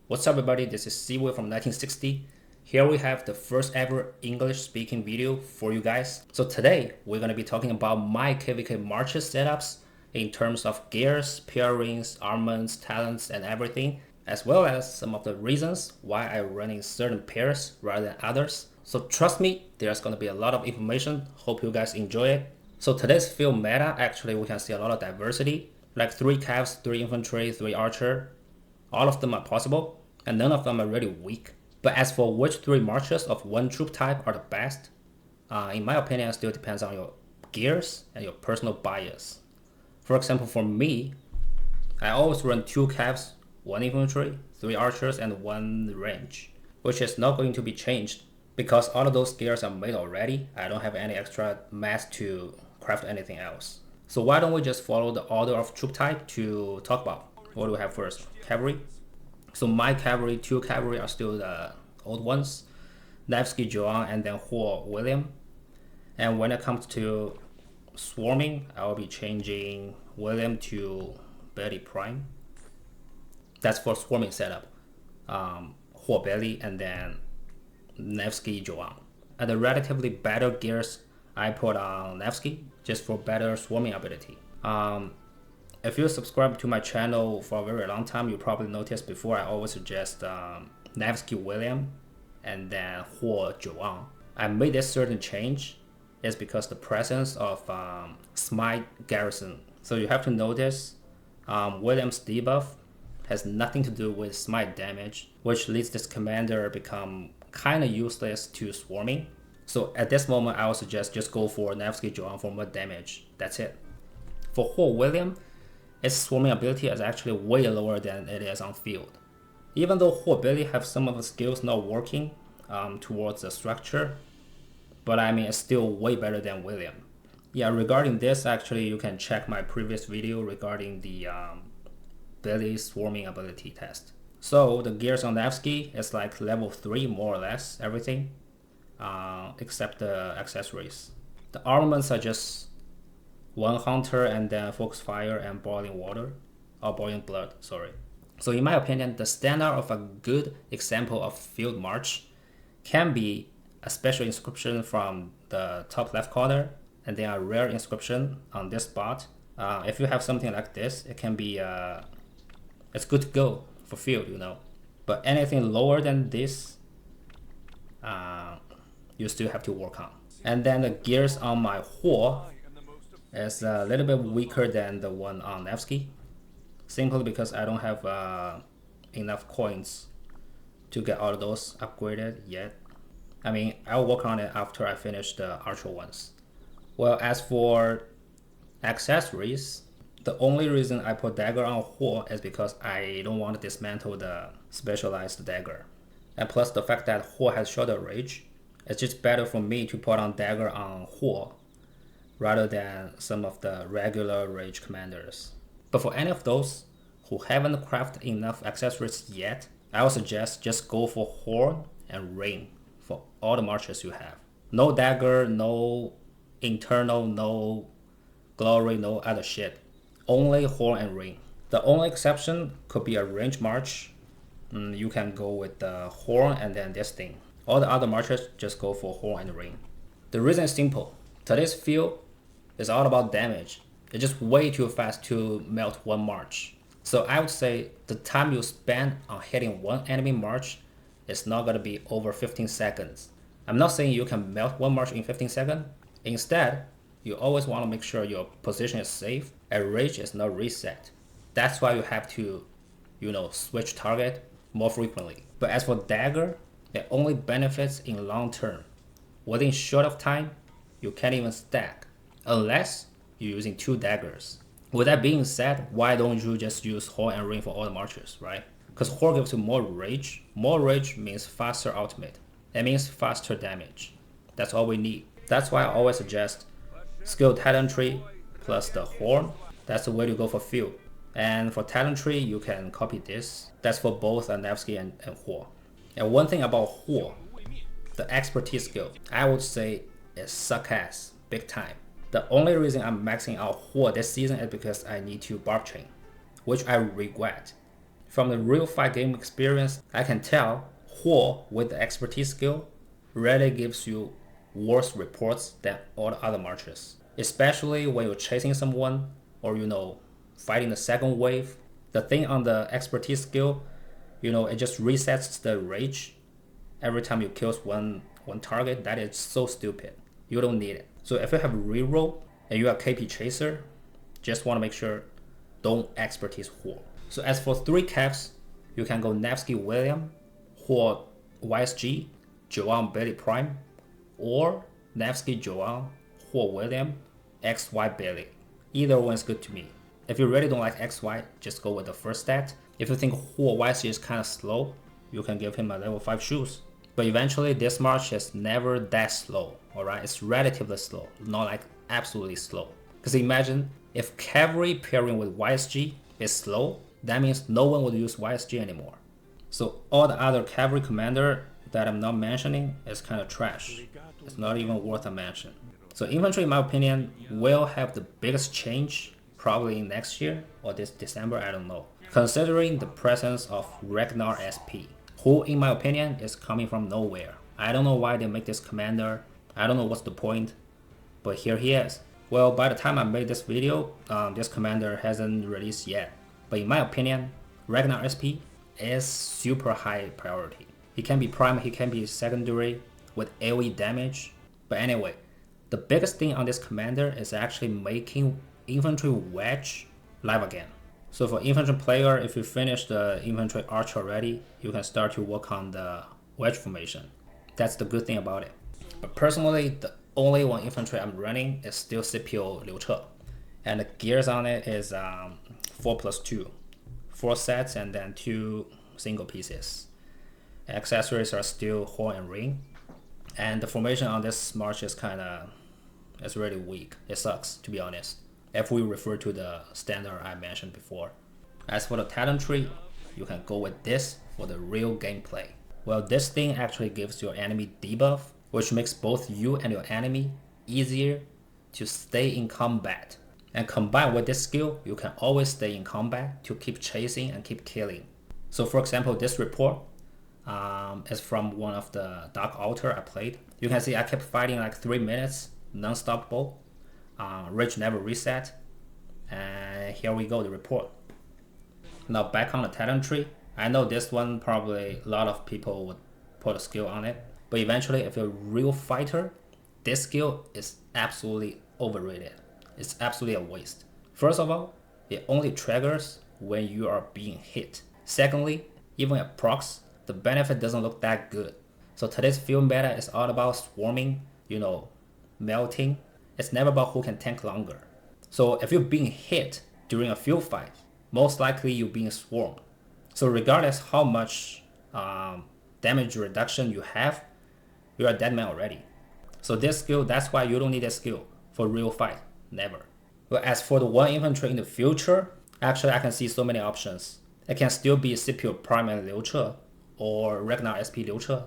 What's up everybody, this is Siwei from 1960. Here we have the first ever English speaking video for you guys. So today we're going to be talking about my KVK marches setups in terms of gears, pairings, armaments, talents and everything, as well as some of the reasons why I'm running certain pairs rather than others. So trust me, there's going to be a lot of information. Hope you guys enjoy it. So today's field meta, actually we can see a lot of diversity, like 3 cavs, 3 infantry, 3 archer. All of them are possible, and none of them are really weak. But as for which 3 marches of one troop type are the best, in my opinion, it still depends on your gears and your personal bias. For example, for me, I always run 2 cavs, 1 infantry, 3 archers, and 1 range, which is not going to be changed because all of those gears are made already. I don't have any extra mass to craft anything else. So why don't we just follow the order of troop type to talk about? What do we have first? Cavalry. So my cavalry, 2 cavalry are still the old ones. Nevsky Joan and then Ho William. And when it comes to swarming, I will be changing William to Belly Prime. That's for swarming setup. Ho Belly and then Nevsky Joan. And the relatively better gears I put on Nevsky just for better swarming ability. If you subscribe to my channel for a very long time, you probably noticed before I always suggest Nevsky William and then Ho Joan. I made this certain change is because the presence of Smite Garrison. So you have to notice William's debuff has nothing to do with Smite damage, which leads this commander become kind of useless to swarming. So at this moment, I would suggest just go for Nevsky Joan for more damage. That's it. For Ho William, its swarming ability is actually way lower than it is on field. Even though Ho Billy have some of the skills not working towards the structure, but I mean it's still way better than William. Yeah, regarding this, actually you can check my previous video regarding the Billy swarming ability test. So the gears on Nevsky is like level 3 more or less, everything, except the accessories. The armaments are just 1 hunter and then focus fire and boiling water, or boiling blood, sorry. So in my opinion, the standard of a good example of field march can be a special inscription from the top left corner and then a rare inscription on this spot. If you have something like this, it can be, it's good to go for field, you know. But anything lower than this, you still have to work on. And then the gears on my Ho is a little bit weaker than the one on Nevsky, simply because I don't have enough coins to get all of those upgraded yet. I mean, I'll work on it after I finish the archer ones. Well, as for accessories, the only reason I put dagger on Ho is because I don't want to dismantle the specialized dagger. And plus the fact that Ho has shorter range, it's just better for me to put on dagger on Ho rather than some of the regular rage commanders. But for any of those who haven't crafted enough accessories yet, I would suggest just go for horn and ring for all the marches you have. No dagger, no internal, no glory, no other shit. Only horn and ring. The only exception could be a range march. You can go with the horn and then this thing. All the other marches just go for horn and ring. The reason is simple. Today's field is all about damage. It's just way too fast to melt 1 march. So I would say the time you spend on hitting 1 enemy march is not gonna be over 15 seconds. I'm not saying you can melt 1 march in 15 seconds. Instead, you always want to make sure your position is safe and rage is not reset. That's why you have to, switch target more frequently. But as for dagger, it only benefits in long term. Within short of time, you can't even stack unless you're using 2 daggers. With that being said, why don't you just use Horn and Ring for all the marches, right? Because Horn gives you more rage. More rage means faster ultimate. It means faster damage. That's all we need. That's why I always suggest skill talent tree plus the Horn. That's the way to go for field. And for talent tree, you can copy this. That's for both Nevsky and Horn. And one thing about Horn, the expertise skill, I would say it suck ass big time. The only reason I'm maxing out Horn this season is because I need to barb chain, which I regret. From the real fight game experience, I can tell Huo with the expertise skill really gives you worse reports than all the other marches. Especially when you're chasing someone or fighting the second wave. The thing on the expertise skill, it just resets the rage every time you kill one target. That is so stupid. You don't need it. So if you have a reroll and you are KP chaser, just want to make sure don't expertise Huo. So as for 3 cavs, you can go Nevsky William, Huo YSG, Joan Bailey Prime, or Nevsky Joan, Huo William, XY Bailey. Either one is good to me. If you really don't like XY, just go with the first stat. If you think Huo YSG is kind of slow, you can give him a level 5 shoes. But eventually, this march is never that slow, alright? It's relatively slow, not like absolutely slow. Because imagine if Cavalry pairing with YSG is slow, that means no one would use YSG anymore. So all the other Cavalry commander that I'm not mentioning is kind of trash. It's not even worth a mention. So Infantry, in my opinion, will have the biggest change probably next year or this December, I don't know. Considering the presence of Ragnar SP, who in my opinion is coming from nowhere. I don't know why they make this commander. I don't know what's the point, but here he is. Well, by the time I made this video, this commander hasn't released yet. But in my opinion, Ragnar SP is super high priority. He can be prime, he can be secondary with AoE damage. But anyway, the biggest thing on this commander is actually making Infantry Wedge live again. So for Infantry player, if you finish the Infantry Arch already, you can start to work on the Wedge formation. That's the good thing about it. But personally, the only one Infantry I'm running is still Scipio Liu Che. And the gears on it is 4+2. 4 sets and then 2 single pieces. Accessories are still horn and ring. And the formation on this march is it's really weak. It sucks, to be honest, if we refer to the standard I mentioned before. As for the talent tree, you can go with this for the real gameplay. Well, this thing actually gives your enemy debuff, which makes both you and your enemy easier to stay in combat. And combined with this skill, you can always stay in combat to keep chasing and keep killing. So for example, this report is from one of the Dark Altar I played. You can see I kept fighting like 3 minutes, non-stoppable. Rage never reset. And here we go, the report. Now back on the talent tree. I know this one probably a lot of people would put a skill on it. But eventually, if you're a real fighter, this skill is absolutely overrated. It's absolutely a waste. First of all, it only triggers when you are being hit. Secondly, even at procs, the benefit doesn't look that good. So today's field meta is all about swarming, melting. It's never about who can tank longer. So if you're being hit during a field fight, most likely you're being swarmed. So regardless how much damage reduction you have, you are a dead man already. So this skill, that's why you don't need a skill for real fight. Never. But as for the one infantry in the future, actually I can see so many options. It can still be Scipio Prime and Liu Che, or Ragnar SP Liu Che,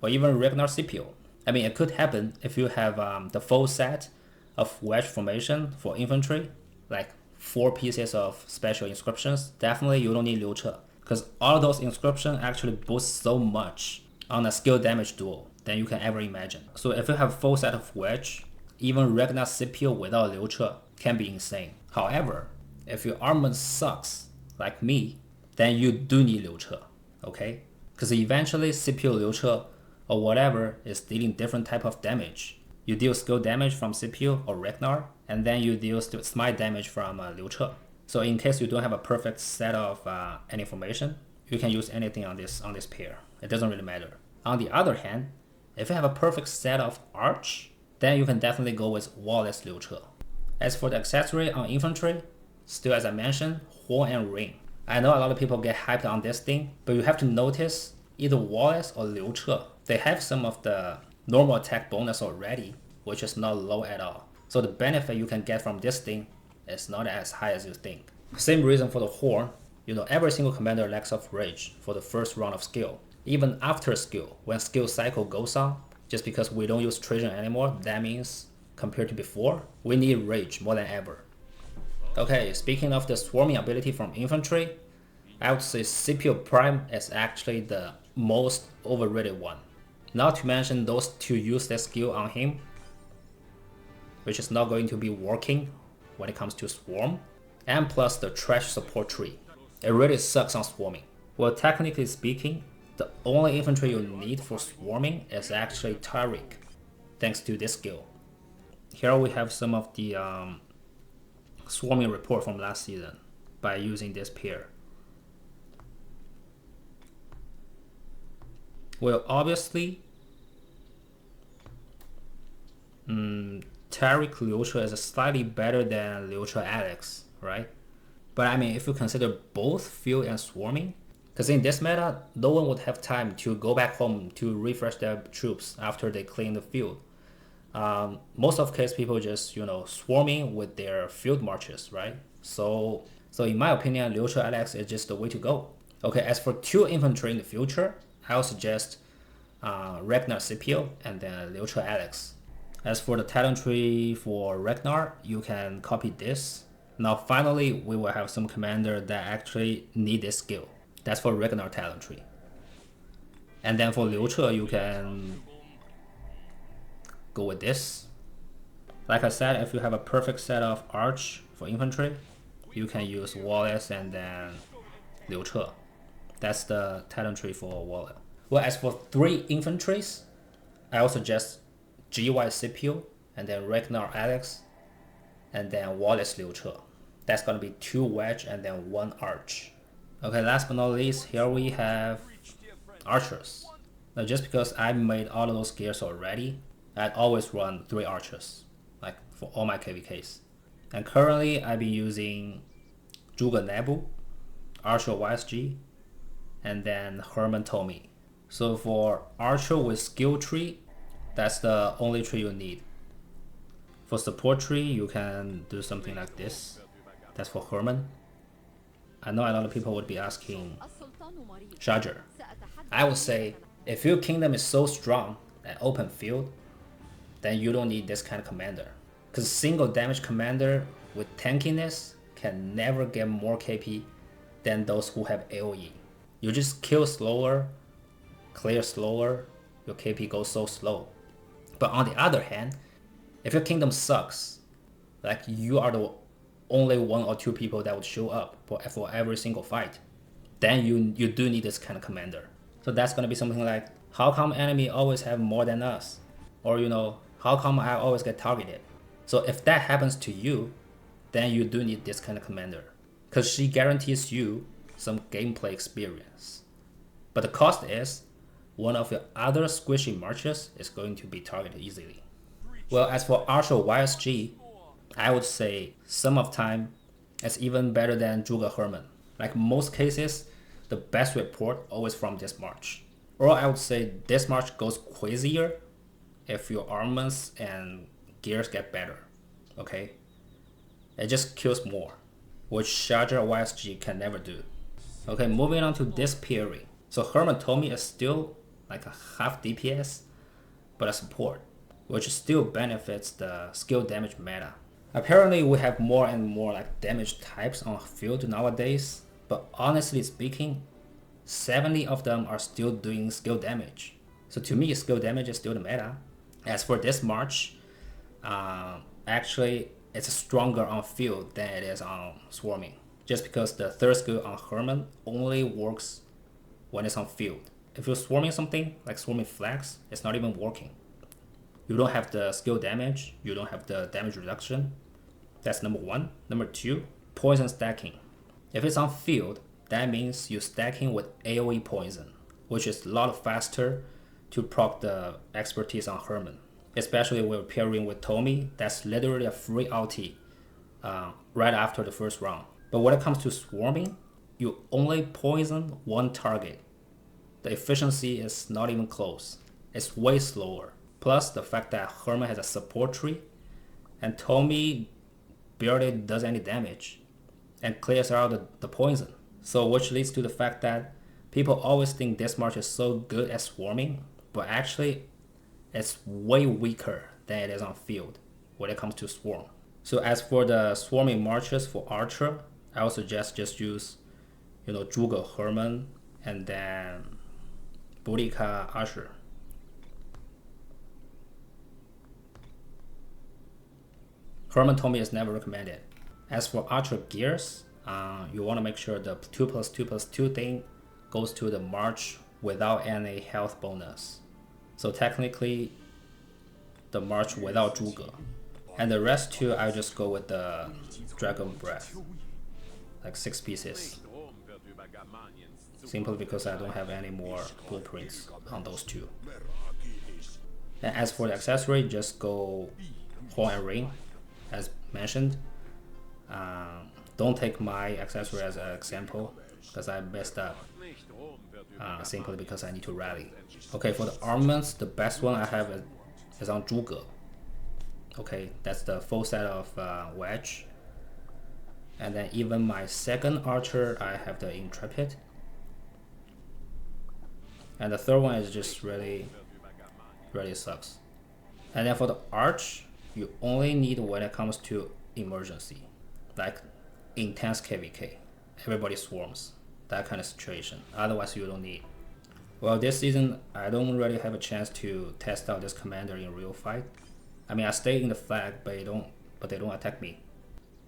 or even Ragnar Scipio. I mean, it could happen if you have the full set of wedge formation for infantry, like 4 pieces of special inscriptions. Definitely you don't need Liu Che, because all those inscriptions actually boost so much on a skill damage duel than you can ever imagine. So if you have full set of wedge, even Ragnar Scipio without Liu Che can be insane. However, if your armament sucks, like me, then you do need Liu Che, okay? Because eventually Scipio Liu Che or whatever is dealing different type of damage. You deal skill damage from Scipio or Ragnar, and then you deal smite damage from Liu Che. So in case you don't have a perfect set of any formation, you can use anything on this pair. It doesn't really matter. On the other hand, if you have a perfect set of arch, then you can definitely go with Wallace Liu Che. As for the accessory on infantry, still as I mentioned, horn and ring. I know a lot of people get hyped on this thing, but you have to notice either Wallace or Liu Che, they have some of the normal attack bonus already, which is not low at all. So the benefit you can get from this thing is not as high as you think. Same reason for the horn. Every single commander lacks of rage for the first round of skill. Even after skill, when skill cycle goes on, just because we don't use Trajan anymore, that means compared to before, we need rage more than ever. Okay, speaking of the swarming ability from infantry, I would say Scipio Prime is actually the most overrated one. Not to mention those two useless skill on him, which is not going to be working when it comes to Swarm, and plus the trash support tree. It really sucks on swarming. Well, technically speaking, the only infantry you need for swarming is actually Tariq, thanks to this skill. Here we have some of the swarming report from last season by using this pair. Well, obviously, Tariq Liucha is slightly better than Liucha Alex, right? But I mean, if you consider both field and swarming, because in this meta, no one would have time to go back home to refresh their troops after they clean the field. Most of case people just swarming with their field marches, right? So in my opinion, Liucha Alex is just the way to go. Okay, as for two infantry in the future, I'll suggest Ragnar Scipio and then Liucha Alex. As for the talent tree for Ragnar, you can copy this. Now finally, we will have some commander that actually need this skill. That's for Ragnar talent tree. And then for Liucha, you can go with this. Like I said, if you have a perfect set of arch for infantry, you can use Wallace and then Liucha. That's the talent tree for Wallace. Well, as for three infantries, I will suggest GY Scipio and then Ragnar Alex and then Wallace Liucha. That's gonna be 2 wedge and then 1 arch. Okay, last but not least, here we have archers. Now just because I made all of those gears already, I'd always run 3 archers, like for all my KVKs. And currently I've been using Zhuge Nebu, Archer YSG, and then Herman Tomy. So for Archer with skill tree, that's the only tree you need. For support tree, you can do something like this. That's for Herman. I know a lot of people would be asking, Shajar. I would say, if your kingdom is so strong at open field, then you don't need this kind of commander. Because single damage commander with tankiness can never get more KP than those who have AoE. You just kill slower, clear slower, your KP goes so slow. But on the other hand, if your kingdom sucks, like you are the only 1 or 2 people that would show up for every single fight, then you do need this kind of commander. So that's gonna be something like, how come enemy always have more than us? Or how come I always get targeted? So if that happens to you, then you do need this kind of commander, because she guarantees you some gameplay experience. But the cost is, one of your other squishy marches is going to be targeted easily. Well, as for Archer YSG, I would say some of time it's even better than Zhuge Herman. Like most cases, the best report always from this march. Or I would say this march goes crazier if your armaments and gears get better, okay? It just kills more, which Shajar YSG can never do. Okay, moving on to this pairing. So Herman Tomy is still like a half DPS, but a support, which still benefits the skill damage meta. Apparently we have more and more like damage types on field nowadays, but honestly speaking, 70 of them are still doing skill damage. So to me, skill damage is still the meta. As for this march, actually it's stronger on field than it is on swarming, just because the third skill on Herman only works when it's on field. If you're swarming something, like swarming flags, it's not even working. You don't have the skill damage, you don't have the damage reduction. That's number 1. Number 2, poison stacking. If it's on field, that means you're stacking with AoE poison, which is a lot faster to proc the expertise on Herman. Especially when pairing with Tomy, that's literally a free ulti right after the first round. But when it comes to swarming, you only poison 1 target. The efficiency is not even close. It's way slower. Plus the fact that Herman has a support tree and Tomy barely does any damage and clears out the poison. So which leads to the fact that people always think this march is so good at swarming, but actually it's way weaker than it is on field when it comes to swarm. So as for the swarming marches for Archer, I would suggest just use you know, Zhuge Herman, and then Boudica Usher. Herman told me it's never recommended. As for Archer gears, you want to make sure the 2+2+2 thing goes to the march without any health bonus. So technically, the march without Zhuge. And the rest two, I just go with the Dragon Breath, like 6 pieces. Simply because I don't have any more blueprints on those two. And as for the accessory, just go Horn and Ring, as mentioned. Don't take my accessory as an example, because I messed up. Simply because I need to rally. Okay, for the armaments, the best one I have is on Zhuge. Okay, that's the full set of wedge. And then even my second archer, I have the Intrepid. And the third one is just really sucks. And then for the arch, you only need when it comes to emergency, like intense KVK. Everybody swarms, that kind of situation. Otherwise, you don't need. Well, this season, I don't really have a chance to test out this commander in real fight. I mean, I stay in the flag, but they don't attack me.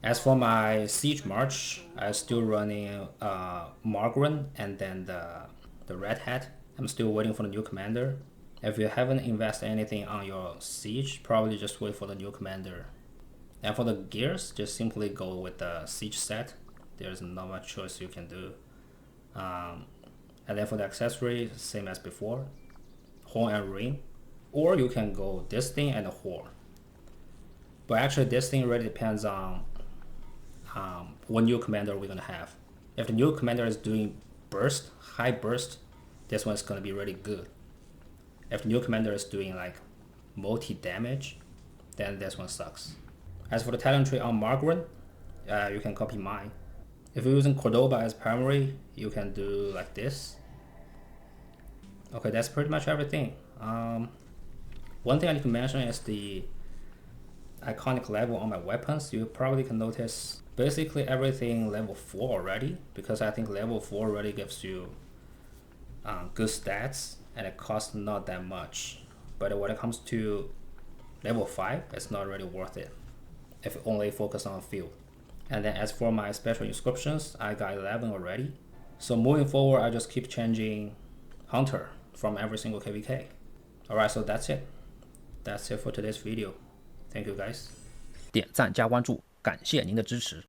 As for my siege march, I'm still running Margren and then the Red Hat. I'm still waiting for the new commander. If you haven't invested anything on your siege, probably just wait for the new commander. And for the gears, just simply go with the siege set. There's not much choice you can do. And then for the accessory, same as before, Horn and Ring. Or you can go this thing and the Horn. But actually this thing really depends on what new commander we're gonna have. If the new commander is doing burst, high burst, this one's gonna be really good. If the new commander is doing like multi-damage, then this one sucks. As for the talent tree on Margren, you can copy mine. If you're using Cordoba as primary, you can do like this. Okay, that's pretty much everything. One thing I need to mention is the iconic level on my weapons. You probably can notice basically everything level 4 already, because I think level 4 already gives you good stats and it costs not that much. But when it comes to level 5, it's not really worth it if you only focus on field. And then as for my special inscriptions, I got 11 already. So moving forward, I just keep changing Hunter from every single KVK. Alright, so that's it. That's it for today's video. Thank you guys. 点赞加关注，感谢您的支持。